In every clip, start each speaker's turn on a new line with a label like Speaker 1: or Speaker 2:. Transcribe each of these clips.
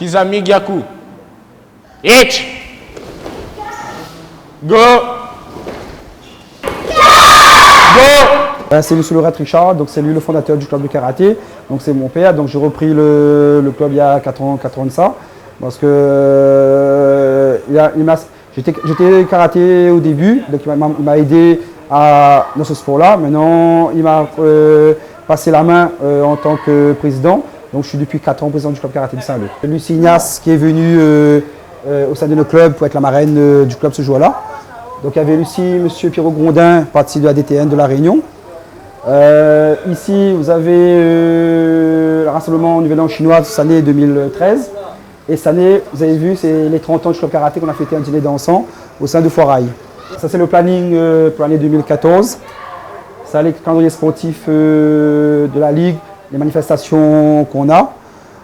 Speaker 1: Kizami Gyaku. H. Go. Go.
Speaker 2: C'est monsieur Laurent Richard, donc c'est lui le fondateur du club de karaté. Donc c'est mon père, donc j'ai repris le club il y a 4 ans de ça. Parce que j'étais karaté au début, donc il m'a aidé dans ce sport-là. Maintenant, il m'a passé la main en tant que président. Donc je suis depuis 4 ans président du club karaté de Saint-Leu. Lucie Ignace qui est venue au sein de notre club pour être la marraine du club ce jour-là. Donc il y avait Lucie, monsieur Pierrot Grondin, parti de la DTN de La Réunion. Ici, vous avez le rassemblement Nouvel An chinois cette année 2013. Et cette année, vous avez vu, c'est les 30 ans du club karaté qu'on a fêté un dîner dansant au sein de Foirail. Ça, c'est le planning pour l'année 2014. Ça, les calendriers sportifs de la Ligue, les manifestations qu'on a.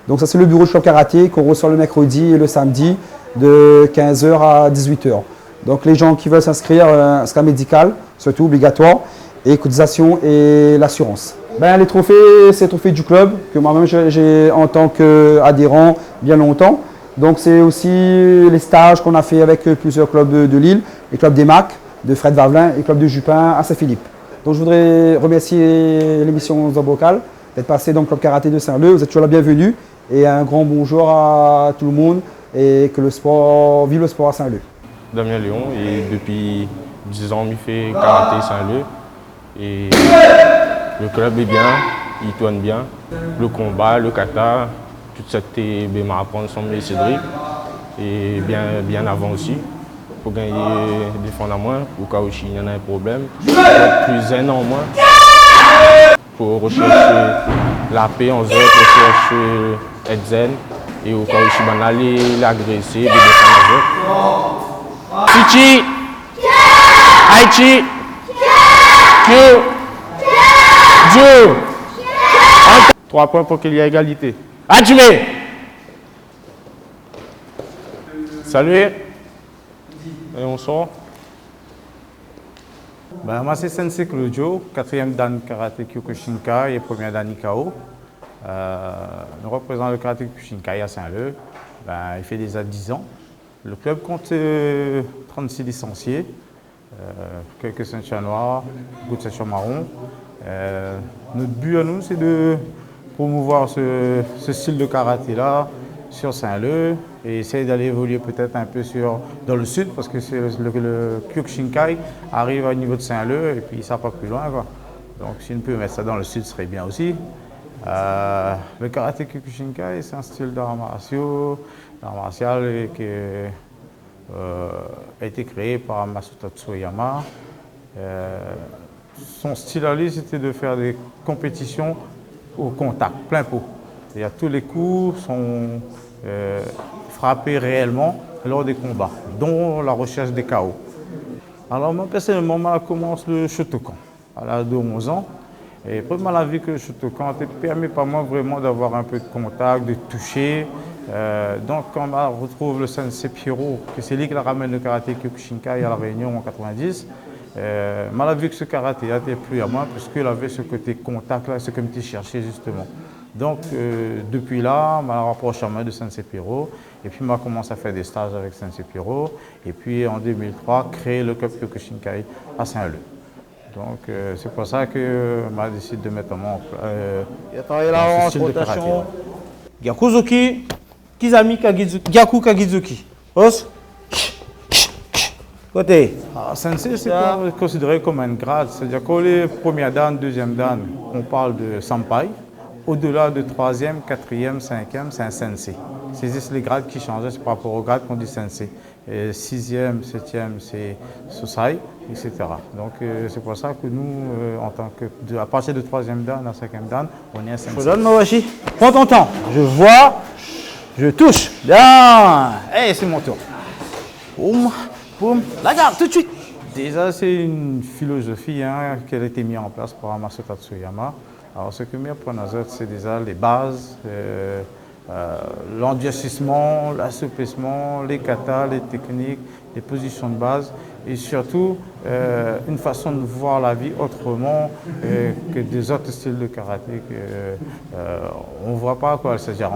Speaker 2: Donc ça, c'est le bureau du club karaté qu'on reçoit le mercredi et le samedi de 15h à 18h. Donc les gens qui veulent s'inscrire, un scan médical, surtout obligatoire, et cotisation et l'assurance. Les trophées, c'est les trophées du club, que moi-même j'ai en tant qu'adhérent bien longtemps. Donc c'est aussi les stages qu'on a fait avec plusieurs clubs de Lille, les clubs d'EMAC, de Fred Vavelin et le club de Jupin à Saint-Philippe. Donc je voudrais remercier l'émission Zambocal d'être passé dans le club karaté de Saint-Leu. Vous êtes toujours la bienvenue et un grand bonjour à tout le monde et que le sport, vive le sport à Saint-Leu.
Speaker 1: Damien Léon, et depuis 10 ans, je fais karaté Saint-Leu. Et le club est bien, il tourne bien. Le combat, le kata, toute cette apprendre ensemble et Cédric. Et bien avant aussi. Pour gagner des fonds à moins, au cas où il y en a un problème. Pour être plus zen en moins. Pour rechercher la paix en zone, rechercher être zen. Et au cas où il y en a l'agresser, de défendre en zone. Fichi! Aichi! Q! 3 points pour qu'il y ait égalité. Adjumé! Salut! Et on sort.
Speaker 3: Moi, c'est Sensei Claudio, 4e dan karaté Kyokushinkai et 1er dan Ikao. Nous représentons le karaté Kyokushinkai à Saint-Leu. Il fait déjà 10 ans. Le club compte 36 licenciés, quelques ceintures noires, beaucoup de ceintures marron. Notre but à nous, c'est de promouvoir ce style de karaté-là sur Saint-Leu et essayer d'aller évoluer peut-être un peu dans le sud parce que le Kyokushinkai arrive au niveau de Saint-Leu et puis ça va pas plus loin, quoi. Donc si on peut mettre ça dans le sud, ce serait bien aussi. Le karaté Kyokushinkai, c'est un style d'art martial qui a été créé par Masuta Tsuyoyama. Son style à lui, c'était de faire des compétitions au contact, plein pot. Tous les coups sont frappés réellement lors des combats, dont la recherche des KO. Alors moi, personnellement, je commence le Shotokan à l'âge de 11 ans. Et vraiment, la vie que le Shotokan ne permet pas moi vraiment d'avoir un peu de contact, de toucher. Donc quand on retrouve le Sensei Pierrot, que c'est lui qui ramène le karaté Kyokushinkai à La Réunion en 90, mal vu que ce karaté n'était plus à moi, puisqu'il avait ce côté contact là, ce que je cherchais justement. Donc depuis là, je me rapproche à moi de Sensei Pierrot, et puis je commence à faire des stages avec Sensei Pierrot, et puis en 2003, créer le club Kyokushinkai à Saint-Leu. Donc c'est pour ça que je décide de mettre en place ce style de karaté.
Speaker 4: Gyakuzuki, Kizami Kagizuki, Gyaku Kagizuki. Os. Côté.
Speaker 3: Sensei, c'est considéré comme un grade. C'est-à-dire que les premières dan, deuxième dan, on parle de Sampai. Au-delà de 3e, 4e, 5e, c'est un Sensei. C'est juste les grades qui changent par rapport au grade qu'on dit Sensei. 6e, 7e, c'est Sosai, etc. Donc c'est pour ça que nous, à partir de 3e dan à 5e dan, on est un Sensei.
Speaker 4: Je donne Mawashi. Prends ton temps. Je vois, je touche. Bien. Hey, c'est mon tour. Boum, boum. La garde, tout de suite.
Speaker 3: Déjà, c'est une philosophie qui a été mise en place par Masuta Tsuyoyama. Alors, ce que je apprends aux autres, c'est déjà les bases, l'endurcissement, l'assouplissement, les katas, les techniques, les positions de base et surtout une façon de voir la vie autrement que des autres styles de karaté qu'on ne voit pas, quoi. C'est-à-dire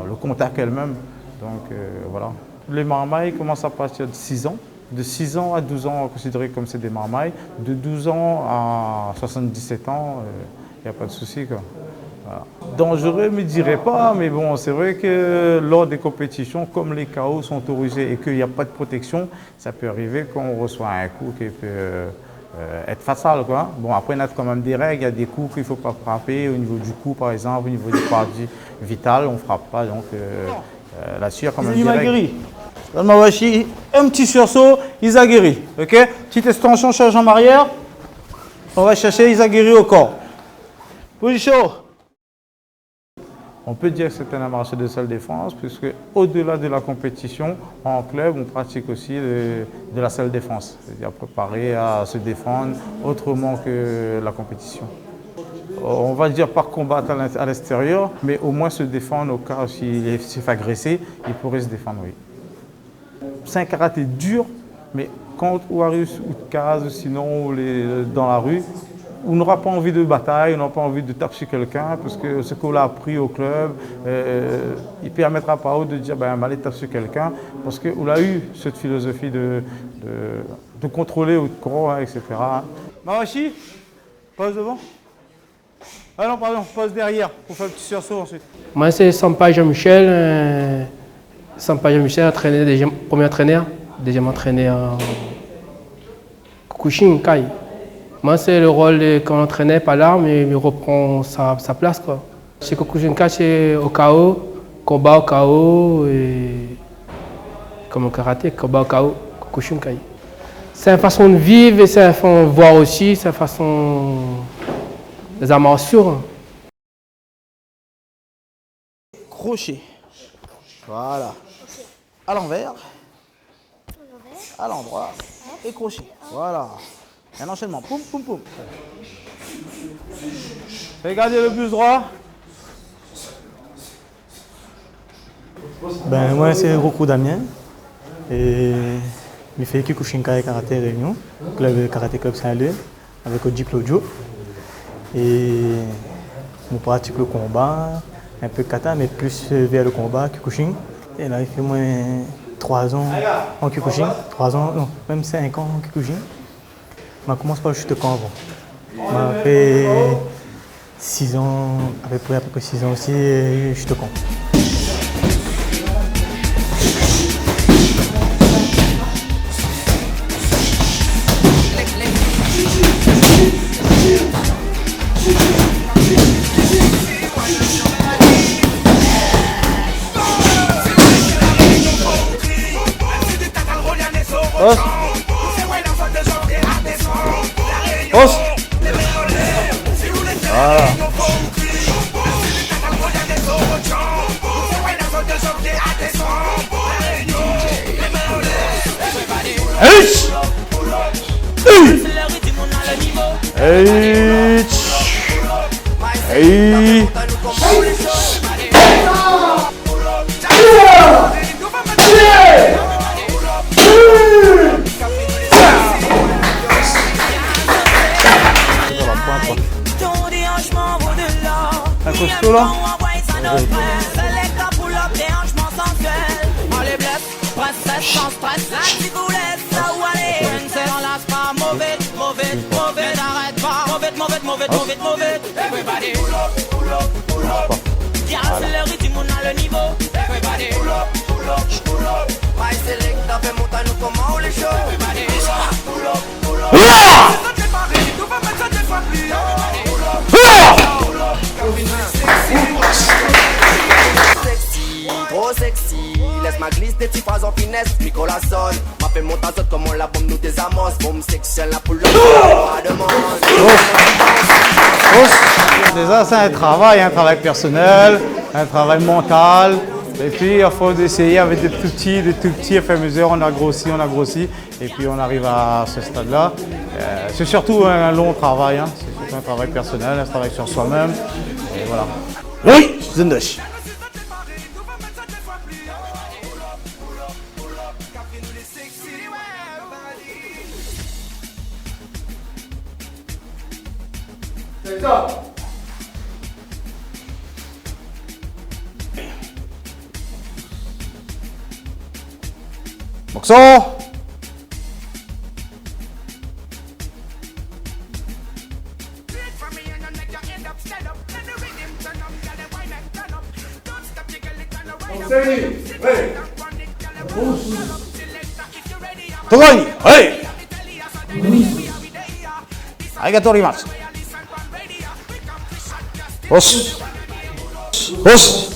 Speaker 3: le contact elle-même, Donc voilà. Les marmailles commencent à partir de 6 ans. De 6 ans à 12 ans, considérés comme c'est des marmailles. De 12 ans à 77 ans, il n'y a pas de souci, quoi. Voilà. Dangereux, je ne me dirais pas, mais bon, c'est vrai que lors des compétitions, comme les KO sont autorisés et qu'il n'y a pas de protection, ça peut arriver qu'on reçoit un coup qui peut être fatal, quoi. Bon, après, on a quand même des règles, il y a des coups qu'il ne faut pas frapper, au niveau du cou, par exemple, au niveau du partie vitale, on ne frappe pas, donc là-dessus, il y a quand même des règles.
Speaker 4: Mawashi, un petit sursaut, Izagiri. Ok? Petite extension, charge en arrière. On va chercher Izagiri au corps. Position.
Speaker 3: On peut dire que c'est un marché de self-défense, puisque au-delà de la compétition, en club, on pratique aussi de la self-défense, c'est-à-dire préparer à se défendre autrement que la compétition. On va dire pas combattre à l'extérieur, mais au moins se défendre au cas où s'il se fait agresser, il pourrait se défendre, oui. C'est un karaté dur, mais quand on arrive ou de case, sinon dans la rue, on n'aura pas envie de bataille, on n'aura pas envie de taper sur quelqu'un, parce que ce qu'on a appris au club, il permettra pas de dire ben, aller taper sur quelqu'un, parce qu'on a eu cette philosophie de contrôler au corps, etc.
Speaker 4: Mawashi, pose devant. Ah non, pardon, pose derrière pour faire un petit sursaut ensuite.
Speaker 5: Moi, c'est Sampaï Jean-Michel. Sampaï Jean-Michel, premier entraîneur, deuxième entraîneur Kukushin Kai. Moi, c'est le rôle quand l'entraîneur n'est pas là, mais il reprend sa place, quoi. Chez Kukushin Kai, c'est au KO, combat au KO, et comme au karaté, combat au KO, Kukushin Kai. C'est une façon de vivre et c'est une façon de voir aussi, c'est une façon des arts martiaux.
Speaker 4: Crochet. Voilà. À l'envers. À l'endroit. Et crochet. Voilà. Un enchaînement. Poum, poum, poum. Regardez le plus droit.
Speaker 6: Ben, moi, c'est Roku Damien. Et je fais Kyokushinkai Karaté Réunion, club Karaté Club Saint-Louis, avec Oji Claudio. Et je pratique le combat, un peu kata, mais plus vers le combat, Kyokushin. Et là, il fait moins 3 ans en Kyokushin, 3 ans, non, même 5 ans en Kyokushin. Je commence par le chute camp avant. Je fait 6 ans, à peu près 6 ans aussi, chute camp.
Speaker 4: Os. Os. Voilà. Un costaud là.
Speaker 7: Trop sexy, laisse-moi glisse des petites phrases en finesse. Nicolas sonne, m'a fait monter à comme on la bombe nous désamorce. Bombe sexuelle, la poule de demande.
Speaker 3: Déjà, c'est un travail personnel, un travail mental. Et puis, il faut essayer avec des tout petits, à fur et à mesure, on a grossi, et puis on arrive à ce stade-là. C'est surtout un long travail, hein. C'est surtout un travail personnel, un travail sur soi-même, et voilà.
Speaker 4: Oui, Zendesh. Boxo. Togoni, hey! Arigato rimasu. Os. Os.